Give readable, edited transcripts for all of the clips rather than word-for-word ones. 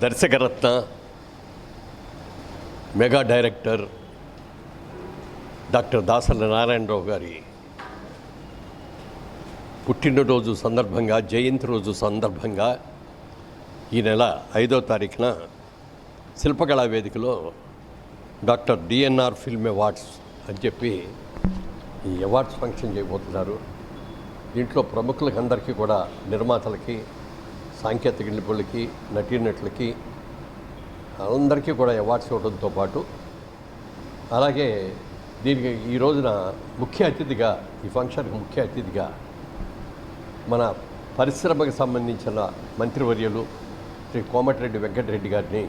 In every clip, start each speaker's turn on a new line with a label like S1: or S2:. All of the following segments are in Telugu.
S1: దర్శకరత్న mega director doctor Dasari Narayana Rao గారి పుట్టినరోజు సందర్భంగా, జయంతి రోజు సందర్భంగా ఈ నెల 5వ తారీఖున శిల్పకళా వేదికలో డాక్టర్ డిఎన్ఆర్ ఫిల్మ్ అవార్డ్స్ అని చెప్పి ఈ అవార్డ్స్ ఫంక్షన్ చేయబోతున్నారు. దీంట్లో ప్రముఖులకి అందరికీ కూడా, నిర్మాతలకి, సాంకేతిక నిపుణులకి, నటీనటులకి అందరికీ కూడా అవార్డ్స్ ఇవ్వడంతో పాటు, అలాగే దీనికి ఈ రోజున ముఖ్య అతిథిగా, ఈ ఫంక్షన్కి ముఖ్య అతిథిగా మన పరిశ్రమకు సంబంధించిన మంత్రివర్యులు శ్రీ కోమటిరెడ్డి వెంకటరెడ్డి గారిని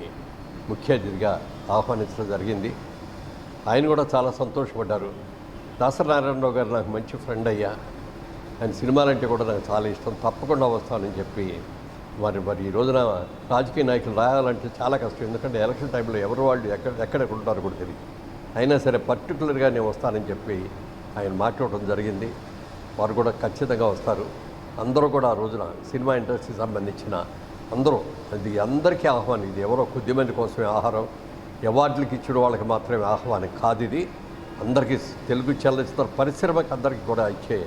S1: ముఖ్య అతిథిగా ఆహ్వానించడం జరిగింది. ఆయన కూడా చాలా సంతోషపడ్డారు. దాసరి నారాయణరావు గారు నాకు మంచి ఫ్రెండ్ అయ్యా, ఆయన సినిమాలంటే కూడా నాకు చాలా ఇష్టం, తప్పకుండా వస్తానని చెప్పి మరి ఈ రోజున రాజకీయ నాయకులు రాయాలంటే చాలా కష్టం. ఎందుకంటే ఎలక్షన్ టైంలో ఎవరు వాళ్ళు ఎక్కడ ఉంటారో కూడా తెలియదు. అయినా సరే పర్టికులర్గా నేను వస్తానని చెప్పి ఆయన మాట్లాడటం జరిగింది. వారు కూడా ఖచ్చితంగా వస్తారు. అందరూ కూడా ఆ రోజున సినిమా ఇండస్ట్రీకి సంబంధించిన అందరూ, అది అందరికీ ఆహ్వానం. ఇది ఎవరో కొద్దిమంది కోసమే ఆహారం, అవార్డులకి ఇచ్చిన వాళ్ళకి మాత్రమే ఆహ్వానం కాదు. ఇది అందరికీ, తెలుగు చలనచిత్ర పరిశ్రమకి అందరికీ కూడా ఇచ్చే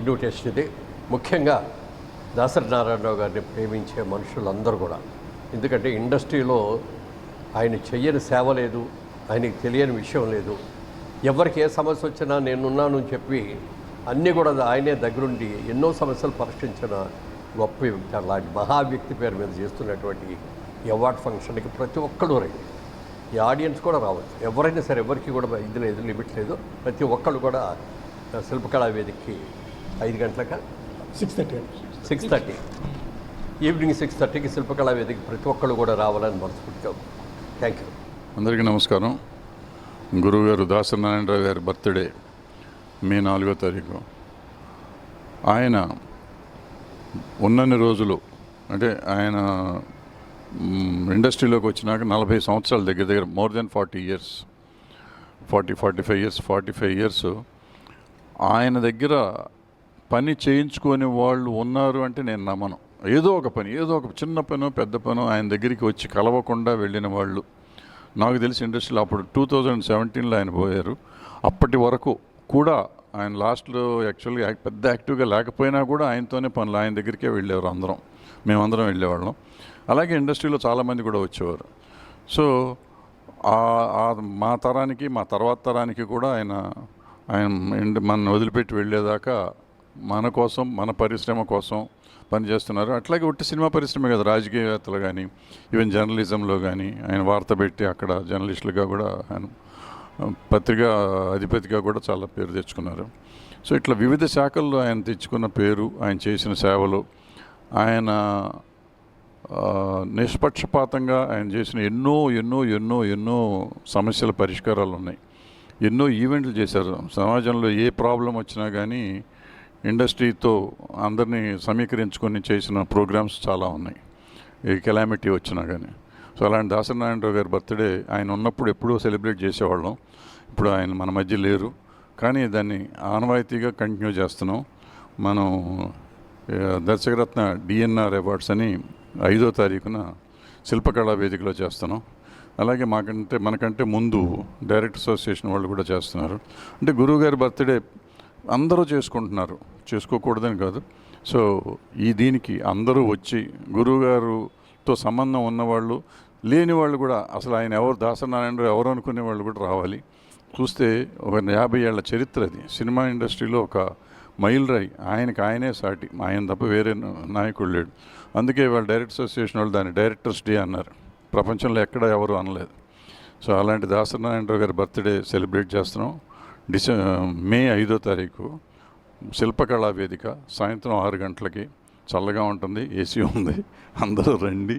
S1: ఇన్విటేషన్ ఇది. ముఖ్యంగా దాసరి నారాయణరావు గారిని ప్రేమించే మనుషులందరూ కూడా, ఎందుకంటే ఇండస్ట్రీలో ఆయన చెయ్యని సేవ లేదు, ఆయనకి తెలియని విషయం లేదు. ఎవరికి ఏ సమస్య వచ్చినా నేనున్నాను అని చెప్పి అన్నీ కూడా ఆయనే దగ్గరుండి ఎన్నో సమస్యలు పరిష్కరించిన గొప్ప వ్యక్తి. అలాంటి మహా వ్యక్తి పేరు మీద చేస్తున్నటువంటి ఈ అవార్డ్ ఫంక్షన్కి ప్రతి ఒక్కళ్ళు రండి. ఈ ఆడియన్స్ కూడా రావచ్చు, ఎవరైనా సరే, ఎవరికి కూడా ఇది లేదు, లిమిట్ లేదు. ప్రతి ఒక్కళ్ళు కూడా శిల్పకళా వేదికకి 5 గంటలక 6:30 ఈవినింగ్ 6:30కి శిల్పకళా వేదిక ప్రతి ఒక్కళ్ళు కూడా రావాలని మనస్ఫూర్తిగా. Thank you.
S2: అందరికీ నమస్కారం. గురువుగారు దాసరి నారాయణరావు గారి బర్త్డే మే 4వ తారీఖు. ఆయన ఉన్నన్ని రోజులు, అంటే ఆయన ఇండస్ట్రీలోకి వచ్చినాక 40 సంవత్సరాల దగ్గర మోర్ దెన్ 40 years, 45 years ఆయన దగ్గర పని చేయించుకొని వాళ్ళు ఉన్నారు అంటే నేను నమ్మను. ఏదో ఒక పని, ఏదో ఒక చిన్న పనో పెద్ద పనో ఆయన దగ్గరికి వచ్చి కలవకుండా వెళ్ళిన వాళ్ళు నాకు తెలిసి ఇండస్ట్రీలో అప్పుడు 2017లో ఆయన పోయారు. అప్పటి వరకు కూడా ఆయన లాస్ట్లో యాక్చువల్గా పెద్ద యాక్టివ్గా లేకపోయినా కూడా ఆయనతోనే పనులు, ఆయన దగ్గరికే వెళ్ళేవారు. మేమందరం వెళ్ళేవాళ్ళం. అలాగే ఇండస్ట్రీలో చాలామంది కూడా వచ్చేవారు. సో మా తరానికి, మా తర్వాత తరానికి కూడా ఆయన మన వదిలిపెట్టి వెళ్ళేదాకా మన కోసం, మన పరిశ్రమ కోసం పనిచేస్తున్నారు. అట్లాగే ఒట్టి సినిమా పరిశ్రమ కదా, రాజకీయవేత్తలు కానీ, ఈవెన్ జర్నలిజంలో కానీ ఆయన వార్త పెట్టి అక్కడ జర్నలిస్టులుగా కూడా ఆయన పత్రికా అధిపతిగా కూడా చాలా పేరు తెచ్చుకున్నారు. సో ఇట్లా వివిధ శాఖల్లో ఆయన తెచ్చుకున్న పేరు, ఆయన చేసిన సేవలు, ఆయన నిష్పక్షపాతంగా ఆయన చేసిన ఎన్నో ఎన్నో ఎన్నో ఎన్నో సమస్యల పరిష్కారాలు ఉన్నాయి. ఎన్నో ఈవెంట్లు చేశారు. సమాజంలో ఏ ప్రాబ్లం వచ్చినా కానీ ఇండస్ట్రీతో అందరినీ సమీకరించుకొని చేసిన ప్రోగ్రామ్స్ చాలా ఉన్నాయి, ఏ కెలామిటీ వచ్చినా కానీ. సో అలాంటి దాసరి నారాయణరావు గారి బర్త్డే ఆయన ఉన్నప్పుడు ఎప్పుడూ సెలబ్రేట్ చేసేవాళ్ళం. ఇప్పుడు ఆయన మన మధ్య లేరు, కానీ దాన్ని ఆనవాయితీగా కంటిన్యూ చేస్తున్నాం. మనం దర్శకరత్న డిఎన్ఆర్ అవార్డ్స్ అని 5వ తారీఖున శిల్పకళా వేదికలో చేస్తున్నాం. అలాగే మనకంటే ముందు డైరెక్టర్ అసోసియేషన్ వాళ్ళు కూడా చేస్తున్నారు. అంటే గురువుగారి బర్త్డే అందరూ చేసుకుంటున్నారు, చేసుకోకూడదని కాదు. సో దీనికి అందరూ వచ్చి, గురువుగారుతో సంబంధం ఉన్నవాళ్ళు, లేని వాళ్ళు కూడా, అసలు ఆయన ఎవరు, దాసరి నారాయణరావు ఎవరు అనుకునే వాళ్ళు కూడా రావాలి. చూస్తే ఒక 50 ఏళ్ల చరిత్ర అది. సినిమా ఇండస్ట్రీలో ఒక మైలురాయి. ఆయనే సాటి, ఆయన తప్ప వేరే నాయకుడు లేడు. అందుకే వాళ్ళ డైరెక్టర్ అసోసియేషన్ వాళ్ళు దాన్ని డైరెక్టర్స్ డే అన్నారు. ప్రపంచంలో ఎక్కడ ఎవరు అనలేదు. సో అలాంటి దాసరి నారాయణరావు గారి బర్త్డే సెలబ్రేట్ చేస్తున్నాం. మే 5వ తారీఖు శిల్పకళా వేదిక, సాయంత్రం 6 గంటలకి. చల్లగా ఉంటుంది, ఏసీ ఉంది. అందరూ రండి,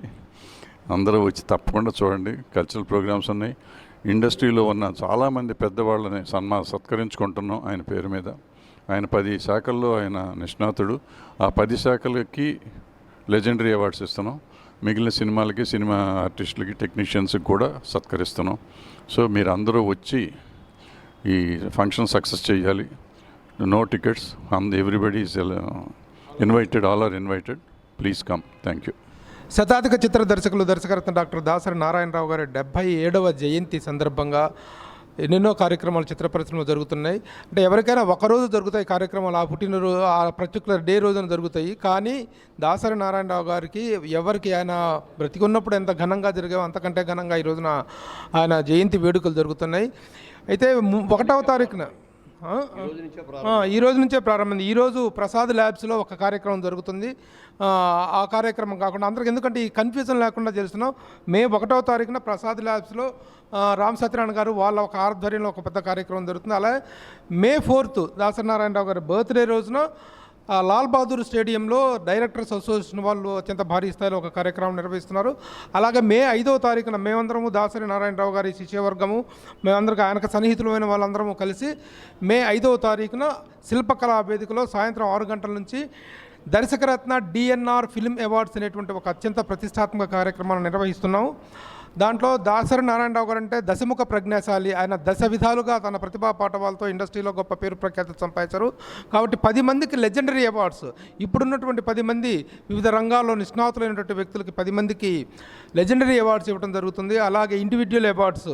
S2: అందరూ వచ్చి తప్పకుండా చూడండి. కల్చరల్ ప్రోగ్రామ్స్ ఉన్నాయి. ఇండస్ట్రీలో ఉన్న చాలామంది పెద్దవాళ్ళని సత్కరించుకుంటున్నాం ఆయన పేరు మీద. ఆయన 10 శాఖల్లో ఆయన నిష్ణాతుడు. ఆ 10 శాఖలకి లెజెండరీ అవార్డ్స్ ఇస్తున్నాం. మిగిలిన సినిమాలకి సినిమా ఆర్టిస్టులకి టెక్నీషియన్స్కి కూడా సత్కరిస్తున్నాం. సో మీరు అందరూ వచ్చి ఈ ఫంక్షన్ సక్సెస్ చేయాలి. No tickets, everybody is invited, all are invited. Please come. Thank you.
S3: శతాధిక చిత్ర దర్శకులు దర్శకరత్న డాక్టర్ దాసరి నారాయణరావు గారి 77వ జయంతి సందర్భంగా ఎన్నెన్నో కార్యక్రమాలు చిత్ర పరిశ్రమలో జరుగుతున్నాయి. అంటే ఎవరికైనా ఒకరోజు జరుగుతాయి కార్యక్రమాలు, ఆ పుట్టినరోజు ఆ పర్టికులర్ డే రోజున జరుగుతాయి. కానీ దాసరి నారాయణరావు గారికి ఎవరికి ఆయన బ్రతికున్నప్పుడు ఎంత ఘనంగా జరిగావో అంతకంటే ఘనంగా ఈ రోజున ఆయన జయంతి వేడుకలు జరుగుతున్నాయి. అయితే 1వ తారీఖున ఈ రోజు నుంచే ప్రారంభమైంది. ఈరోజు ప్రసాద్ ల్యాబ్స్లో ఒక కార్యక్రమం జరుగుతుంది. ఆ కార్యక్రమం కాకుండా అందరికి ఎందుకంటే ఈ కన్ఫ్యూజన్ లేకుండా తెలుస్తున్నాం. మే 1వ తారీఖున ప్రసాద్ ల్యాబ్స్లో రామ్ సత్యనారాయణ గారు వాళ్ళ ఒక ఆధ్వర్యంలో ఒక పెద్ద కార్యక్రమం జరుగుతుంది. అలాగే మే 4th దాసరి నారాయణరావు గారి బర్త్డే రోజున లాల్ బహదూర్ స్టేడియంలో డైరెక్టర్స్ అసోసియేషన్ వాళ్ళు అత్యంత భారీ స్థాయిలో ఒక కార్యక్రమం నిర్వహిస్తున్నారు. అలాగే మే 5వ తారీఖున మేమందరము దాసరి నారాయణరావు గారి శిష్యవర్గము మేమందరికి ఆయనకు సన్నిహితులమైన వాళ్ళందరము కలిసి మే 5వ తారీఖున శిల్పకళా వేదికలో సాయంత్రం 6 గంటల నుంచి దర్శకరత్న డిఎన్ఆర్ ఫిల్మ్ అవార్డ్స్ అనేటువంటి ఒక అత్యంత ప్రతిష్టాత్మక కార్యక్రమాన్ని నిర్వహిస్తున్నాము. దాంట్లో దాసరి నారాయణరావు గారు అంటే దశముఖ ప్రజ్ఞాశాలి. ఆయన దశ విధాలుగా తన ప్రతిభా పాఠవాలతో ఇండస్ట్రీలో గొప్ప పేరు ప్రఖ్యాతి సంపాదించారు. కాబట్టి 10 మందికి లెజెండరీ అవార్డ్స్, ఇప్పుడున్నటువంటి 10 మంది వివిధ రంగాల్లో నిష్ణాతులైనటువంటి వ్యక్తులకి 10 మందికి లెజెండరీ అవార్డ్స్ ఇవ్వడం జరుగుతుంది. అలాగే ఇండివిజువల్ అవార్డ్స్,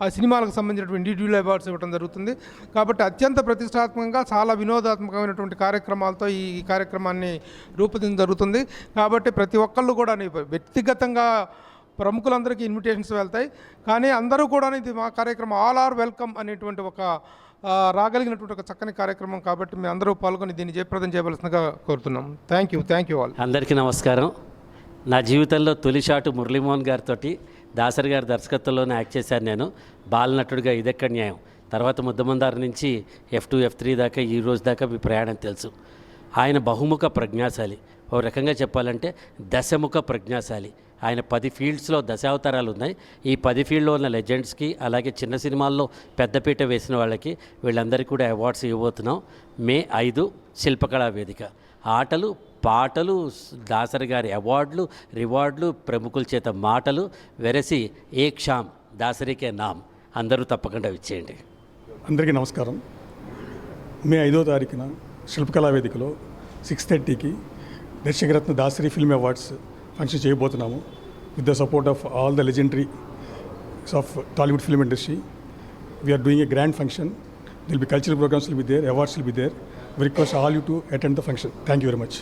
S3: ఆ సినిమాలకు సంబంధించినటువంటి ఇండివిజువల్ అవార్డ్స్ ఇవ్వడం జరుగుతుంది. కాబట్టి అత్యంత ప్రతిష్టాత్మకంగా చాలా వినోదాత్మకమైనటువంటి కార్యక్రమాలతో ఈ కార్యక్రమాన్ని రూపొందించడం జరుగుతుంది. కాబట్టి ప్రతి ఒక్కళ్ళు కూడా వ్యక్తిగతంగా ప్రముఖులందరికీ ఇన్విటేషన్స్ వెళ్తాయి. కానీ అందరూ కూడా ఇది మా కార్యక్రమం ఆల్ ఆర్ వెల్కమ్ అనేటువంటి ఒక రాగలిగినటువంటి ఒక చక్కని కార్యక్రమం. కాబట్టి మేము అందరూ పాల్గొని దీన్ని జయప్రదం చేయవలసిందిగా కోరుతున్నాం. Thank you all.
S4: అందరికీ నమస్కారం. నా జీవితంలో తొలి షాటు మురళీమోహన్ గారితో దాసరి గారి దర్శకత్వంలోనే యాక్ట్ చేశాను నేను బాలనటుడిగా. ఇదెక్కడ న్యాయం. తర్వాత ముద్దమందారు నుంచి F2 F3 దాకా ఈ రోజు దాకా మీ ప్రయాణం తెలుసు. ఆయన బహుముఖ ప్రజ్ఞాశాలి. ఓ రకంగా చెప్పాలంటే దశముఖ ప్రజ్ఞాశాలి. ఆయన 10 ఫీల్డ్స్లో దశావతారాలు ఉన్నాయి. ఈ 10 ఫీల్డ్లో ఉన్న లెజెండ్స్కి అలాగే చిన్న సినిమాల్లో పెద్దపీట వేసిన వాళ్ళకి వీళ్ళందరికీ కూడా అవార్డ్స్ ఇవ్వబోతున్నాం. మే 5 శిల్పకళా వేదిక. ఆటలు పాటలు, దాసరి గారి అవార్డులు, రివార్డులు, ప్రముఖుల చేత మాటలు వెరసి ఏక్ షామ్ దాసరికే నామ్. అందరూ తప్పకుండా ఇచ్చేయండి.
S5: అందరికీ నమస్కారం. మే 5వ తారీఖున శిల్పకళా వేదికలో 6:30కి Darshakaratna Dasari film awards function చేయబోతున్నాము. With the support of all the legendaries of Tollywood film industry. We are doing a grand function. There'll be cultural programmes will be there, awards will be there. We request all you to attend the function. Thank you very much.